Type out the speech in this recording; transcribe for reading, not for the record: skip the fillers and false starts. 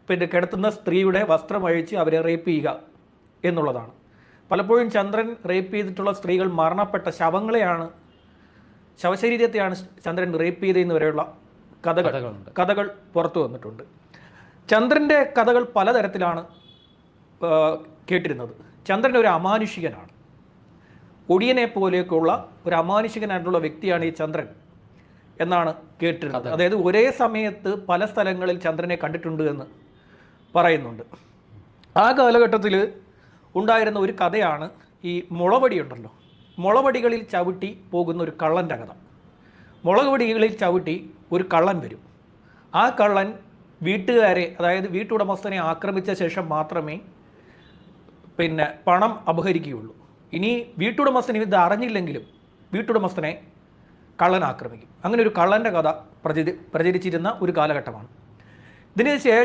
പിന്നെ കിടത്തുന്ന സ്ത്രീയുടെ വസ്ത്രം അഴിച്ച് അവരെ റേപ്പ് ചെയ്യുക എന്നുള്ളതാണ്. പലപ്പോഴും ചന്ദ്രൻ റേപ്പ് ചെയ്തിട്ടുള്ള സ്ത്രീകൾ മരണപ്പെട്ട ശവശരീരത്തെയാണ് ചന്ദ്രൻ റേപ്പ് ചെയ്തതെന്ന് വരെയുള്ള കഥകൾ പുറത്തു വന്നിട്ടുണ്ട്. ചന്ദ്രൻ്റെ കഥകൾ പലതരത്തിലാണ് കേട്ടിരുന്നത്. ചന്ദ്രൻ ഒരു അമാനുഷികനാണ്, ഒടിയനെ പോലെയൊക്കെയുള്ള ഒരു അമാനുഷികനായിട്ടുള്ള വ്യക്തിയാണ് ഈ ചന്ദ്രൻ എന്നാണ് കേട്ടിരുന്നത്. അതായത് ഒരേ സമയത്ത് പല സ്ഥലങ്ങളിൽ ചന്ദ്രനെ കണ്ടിട്ടുണ്ട് എന്ന് പറയുന്നുണ്ട്. ആ കാലഘട്ടത്തിൽ ഉണ്ടായിരുന്ന ഒരു കഥയാണ് ഈ മുളവടി ഉണ്ടല്ലോ, മുളവടികളിൽ ചവിട്ടി പോകുന്ന ഒരു കള്ളൻ്റെ കഥ. മുളകുപടികളിൽ ചവിട്ടി ഒരു കള്ളൻ വരും. ആ കള്ളൻ വീട്ടുകാരെ, അതായത് വീട്ടുടമസ്ഥനെ ആക്രമിച്ച ശേഷം മാത്രമേ പിന്നെ പണം അപഹരിക്കുകയുള്ളൂ. ഇനി വീട്ടുടമസ്ഥന് ഇത് അറിഞ്ഞില്ലെങ്കിലും വീട്ടുടമസ്ഥനെ കള്ളൻ ആക്രമിക്കും. അങ്ങനെ ഒരു കള്ളൻ്റെ കഥ പ്രചരിച്ചിരുന്ന ഒരു കാലഘട്ടമാണ്. ഇതിന് ശേഷം